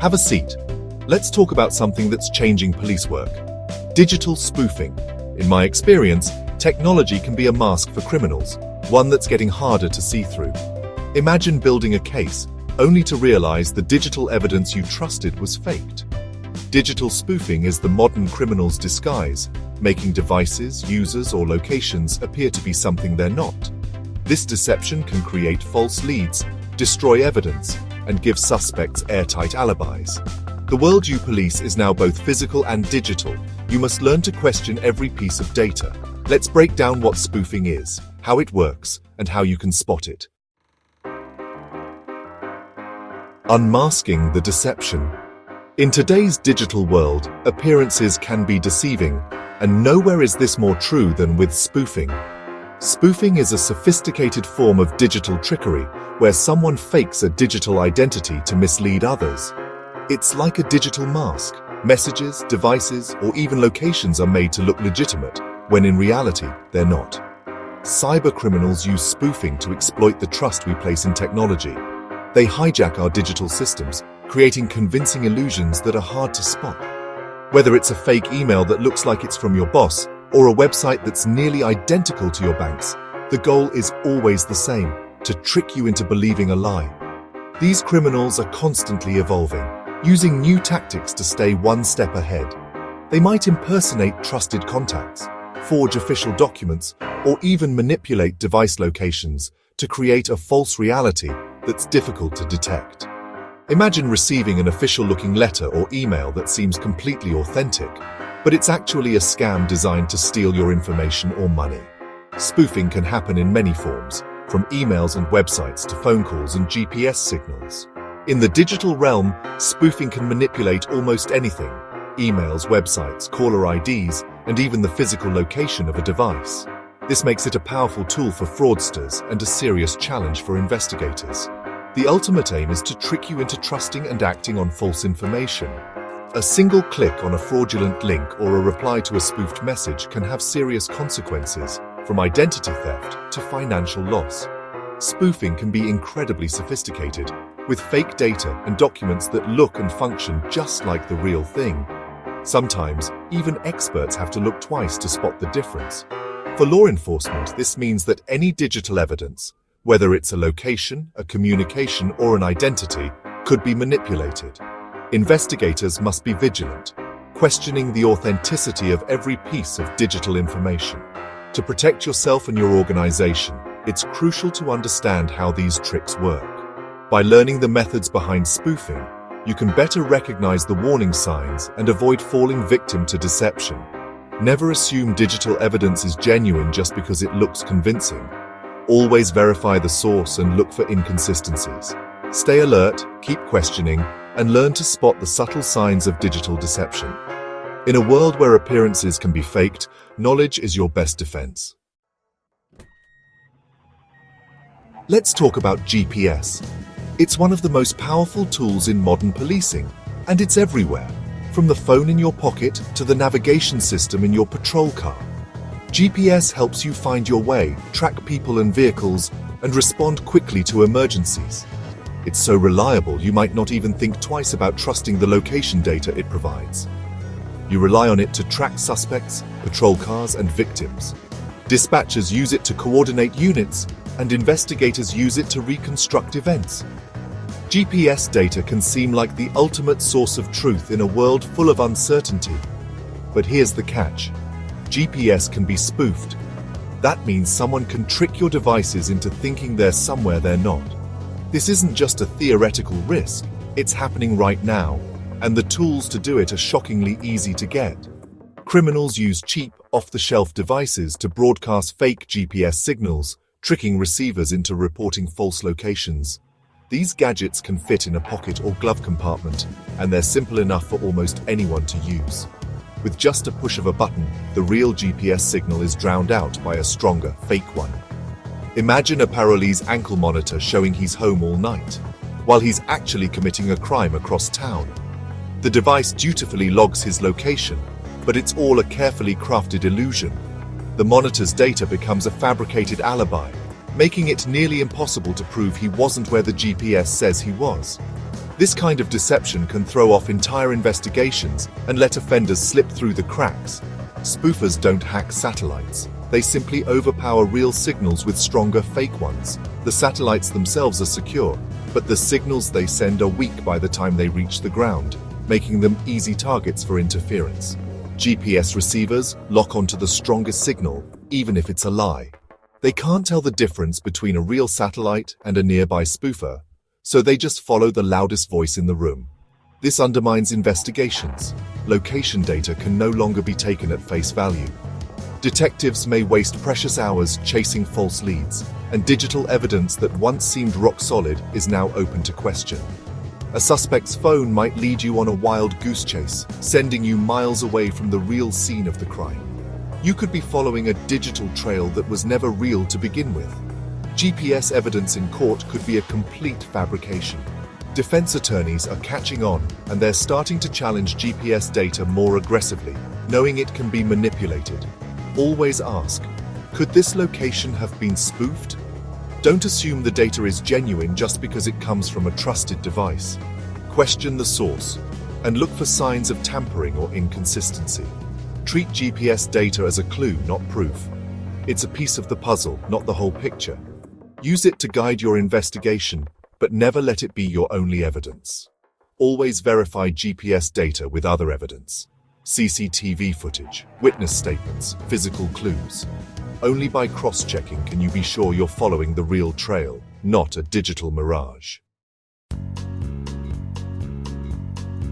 Have a seat. Let's talk about something that's changing police work. Digital spoofing. In my experience, technology can be a mask for criminals, one that's getting harder to see through. Imagine building a case, only to realize the digital evidence you trusted was faked. Digital spoofing is the modern criminal's disguise, making devices, users, or locations appear to be something they're not. This deception can create false leads, destroy evidence, and give suspects airtight alibis. The world you police is now both physical and digital. You must learn to question every piece of data. Let's break down what spoofing is, how it works, and how you can spot it. Unmasking the deception. In today's digital world, appearances can be deceiving, and nowhere is this more true than with spoofing. Spoofing is a sophisticated form of digital trickery where someone fakes a digital identity to mislead others. It's like a digital mask. Messages, devices, or even locations are made to look legitimate, when in reality, they're not. Cybercriminals use spoofing to exploit the trust we place in technology. They hijack our digital systems, creating convincing illusions that are hard to spot. Whether it's a fake email that looks like it's from your boss, or a website that's nearly identical to your bank's, the goal is always the same: to trick you into believing a lie. These criminals are constantly evolving, using new tactics to stay one step ahead. They might impersonate trusted contacts, forge official documents, or even manipulate device locations to create a false reality that's difficult to detect. Imagine receiving an official-looking letter or email that seems completely authentic, but it's actually a scam designed to steal your information or money. Spoofing can happen in many forms, from emails and websites to phone calls and GPS signals. In the digital realm, spoofing can manipulate almost anything: emails, websites, caller IDs, and even the physical location of a device. This makes it a powerful tool for fraudsters and a serious challenge for investigators. The ultimate aim is to trick you into trusting and acting on false information. A single click on a fraudulent link or a reply to a spoofed message can have serious consequences, from identity theft to financial loss. Spoofing can be incredibly sophisticated, with fake data and documents that look and function just like the real thing. Sometimes, even experts have to look twice to spot the difference. For law enforcement, this means that any digital evidence, whether it's a location, a communication, or an identity, could be manipulated. Investigators must be vigilant, questioning the authenticity of every piece of digital information. To protect yourself and your organization, it's crucial to understand how these tricks work. By learning the methods behind spoofing, you can better recognize the warning signs and avoid falling victim to deception. Never assume digital evidence is genuine just because it looks convincing. Always verify the source and look for inconsistencies. Stay alert, keep questioning, and learn to spot the subtle signs of digital deception. In a world where appearances can be faked, knowledge is your best defense. Let's talk about GPS. It's one of the most powerful tools in modern policing, and it's everywhere, from the phone in your pocket to the navigation system in your patrol car. GPS helps you find your way, track people and vehicles, and respond quickly to emergencies. It's so reliable you might not even think twice about trusting the location data it provides. You rely on it to track suspects, patrol cars, and victims. Dispatchers use it to coordinate units, and investigators use it to reconstruct events. GPS data can seem like the ultimate source of truth in a world full of uncertainty. But here's the catch. GPS can be spoofed. That means someone can trick your devices into thinking they're somewhere they're not. This isn't just a theoretical risk, it's happening right now, and the tools to do it are shockingly easy to get. Criminals use cheap, off-the-shelf devices to broadcast fake GPS signals, tricking receivers into reporting false locations. These gadgets can fit in a pocket or glove compartment, and they're simple enough for almost anyone to use. With just a push of a button, the real GPS signal is drowned out by a stronger, fake one. Imagine a parolee's ankle monitor showing he's home all night, while he's actually committing a crime across town. The device dutifully logs his location, but it's all a carefully crafted illusion. The monitor's data becomes a fabricated alibi, making it nearly impossible to prove he wasn't where the GPS says he was. This kind of deception can throw off entire investigations and let offenders slip through the cracks. Spoofers don't hack satellites. They simply overpower real signals with stronger fake ones. The satellites themselves are secure, but the signals they send are weak by the time they reach the ground, making them easy targets for interference. GPS receivers lock onto the strongest signal, even if it's a lie. They can't tell the difference between a real satellite and a nearby spoofer, so they just follow the loudest voice in the room. This undermines investigations. Location data can no longer be taken at face value. Detectives may waste precious hours chasing false leads, and digital evidence that once seemed rock solid is now open to question. A suspect's phone might lead you on a wild goose chase, sending you miles away from the real scene of the crime. You could be following a digital trail that was never real to begin with. GPS evidence in court could be a complete fabrication. Defense attorneys are catching on, and they're starting to challenge GPS data more aggressively, knowing it can be manipulated. Always ask, could this location have been spoofed? Don't assume the data is genuine just because it comes from a trusted device. Question the source, and look for signs of tampering or inconsistency. Treat GPS data as a clue, not proof. It's a piece of the puzzle, not the whole picture. Use it to guide your investigation, but never let it be your only evidence. Always verify GPS data with other evidence. CCTV footage, witness statements, physical clues. Only by cross-checking can you be sure you're following the real trail, not a digital mirage.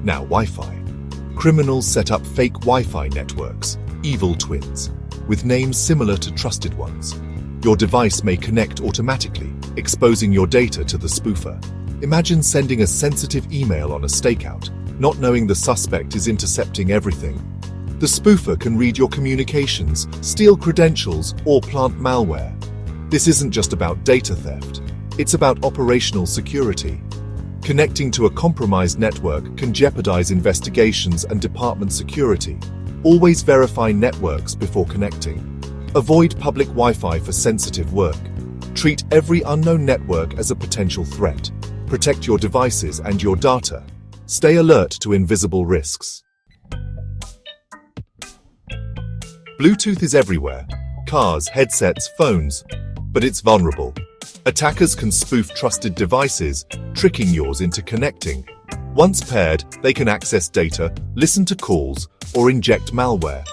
Now, Wi-Fi. Criminals set up fake Wi-Fi networks, evil twins, with names similar to trusted ones. Your device may connect automatically, exposing your data to the spoofer. Imagine sending a sensitive email on a stakeout, not knowing the suspect is intercepting everything. The spoofer can read your communications, steal credentials, or plant malware. This isn't just about data theft. It's about operational security. Connecting to a compromised network can jeopardize investigations and department security. Always verify networks before connecting. Avoid public Wi-Fi for sensitive work. Treat every unknown network as a potential threat. Protect your devices and your data. Stay alert to invisible risks. Bluetooth is everywhere. Cars, headsets, phones. But it's vulnerable. Attackers can spoof trusted devices, tricking yours into connecting. Once paired, they can access data, listen to calls, or inject malware.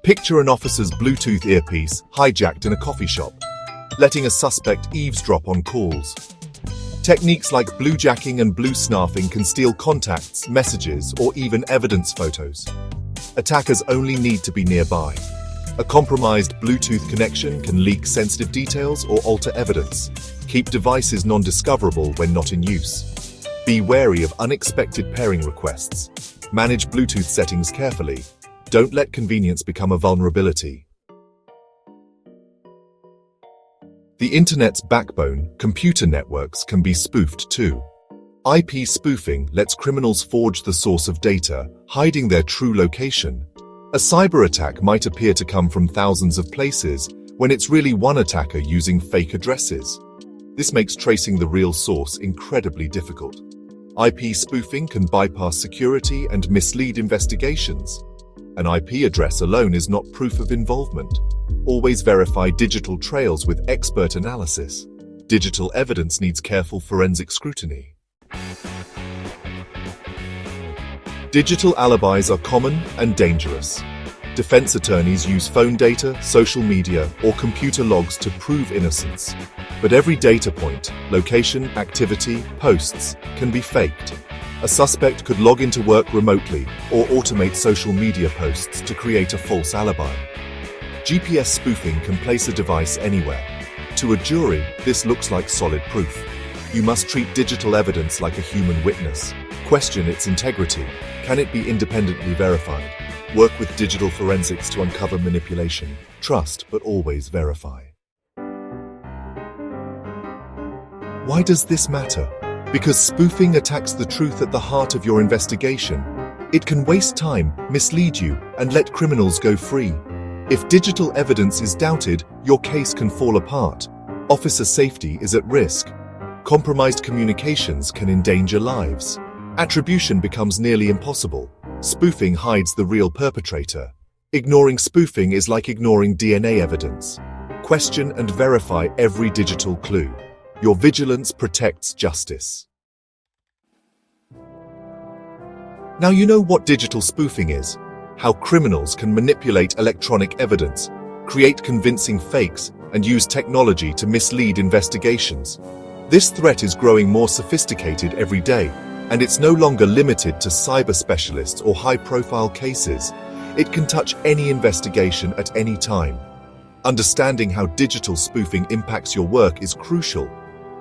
Picture an officer's Bluetooth earpiece hijacked in a coffee shop, letting a suspect eavesdrop on calls. Techniques like bluejacking and blue snarfing can steal contacts, messages, or even evidence photos. Attackers only need to be nearby. A compromised Bluetooth connection can leak sensitive details or alter evidence. Keep devices non-discoverable when not in use. Be wary of unexpected pairing requests. Manage Bluetooth settings carefully. Don't let convenience become a vulnerability. The internet's backbone, computer networks, can be spoofed too. IP spoofing lets criminals forge the source of data, hiding their true location. A cyber attack might appear to come from thousands of places, when it's really one attacker using fake addresses. This makes tracing the real source incredibly difficult. IP spoofing can bypass security and mislead investigations. An IP address alone is not proof of involvement. Always verify digital trails with expert analysis. Digital evidence needs careful forensic scrutiny. Digital alibis are common and dangerous. Defense attorneys use phone data, social media, or computer logs to prove innocence. But every data point, location, activity, posts, can be faked. A suspect could log into work remotely or automate social media posts to create a false alibi. GPS spoofing can place a device anywhere. To a jury, this looks like solid proof. You must treat digital evidence like a human witness. Question its integrity. Can it be independently verified? Work with digital forensics to uncover manipulation. Trust, but always verify. Why does this matter? Because spoofing attacks the truth at the heart of your investigation. It can waste time, mislead you, and let criminals go free. If digital evidence is doubted, your case can fall apart. Officer safety is at risk. Compromised communications can endanger lives. Attribution becomes nearly impossible. Spoofing hides the real perpetrator. Ignoring spoofing is like ignoring DNA evidence. Question and verify every digital clue. Your vigilance protects justice. Now you know what digital spoofing is, how criminals can manipulate electronic evidence, create convincing fakes, and use technology to mislead investigations. This threat is growing more sophisticated every day, and it's no longer limited to cyber specialists or high-profile cases. It can touch any investigation at any time. Understanding how digital spoofing impacts your work is crucial.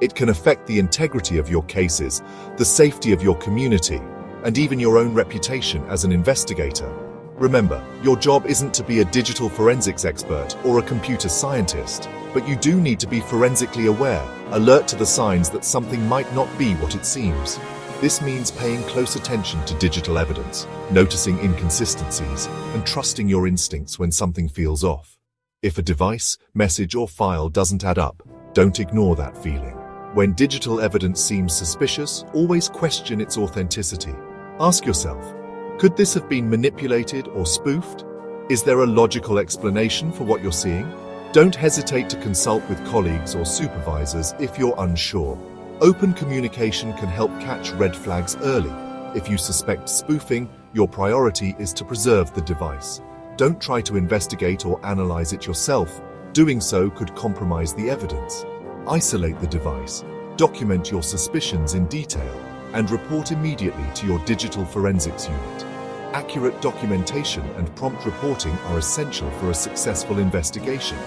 It can affect the integrity of your cases, the safety of your community, and even your own reputation as an investigator. Remember, your job isn't to be a digital forensics expert or a computer scientist, but you do need to be forensically aware, alert to the signs that something might not be what it seems. This means paying close attention to digital evidence, noticing inconsistencies, and trusting your instincts when something feels off. If a device, message, or file doesn't add up, don't ignore that feeling. When digital evidence seems suspicious, always question its authenticity. Ask yourself, could this have been manipulated or spoofed? Is there a logical explanation for what you're seeing? Don't hesitate to consult with colleagues or supervisors if you're unsure. Open communication can help catch red flags early. If you suspect spoofing, your priority is to preserve the device. Don't try to investigate or analyze it yourself. Doing so could compromise the evidence. Isolate the device, document your suspicions in detail, and report immediately to your digital forensics unit. Accurate documentation and prompt reporting are essential for a successful investigation.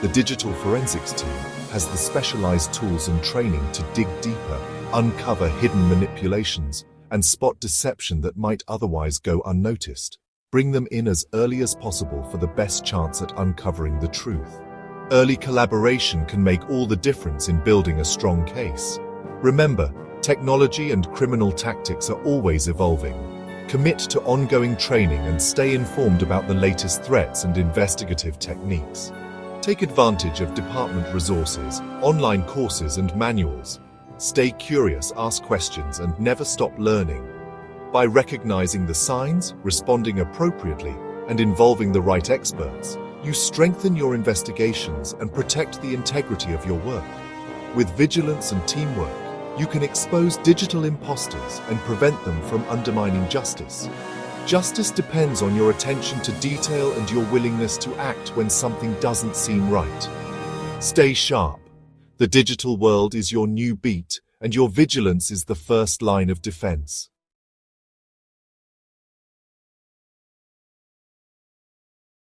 The digital forensics team has the specialized tools and training to dig deeper, uncover hidden manipulations, and spot deception that might otherwise go unnoticed. Bring them in as early as possible for the best chance at uncovering the truth. Early collaboration can make all the difference in building a strong case. Remember, technology and criminal tactics are always evolving. Commit to ongoing training and stay informed about the latest threats and investigative techniques. Take advantage of department resources, online courses, and manuals. Stay curious, ask questions, and never stop learning. By recognizing the signs, responding appropriately, and involving the right experts, you strengthen your investigations and protect the integrity of your work. With vigilance and teamwork, you can expose digital imposters and prevent them from undermining justice. Justice depends on your attention to detail and your willingness to act when something doesn't seem right. Stay sharp. The digital world is your new beat, and your vigilance is the first line of defense.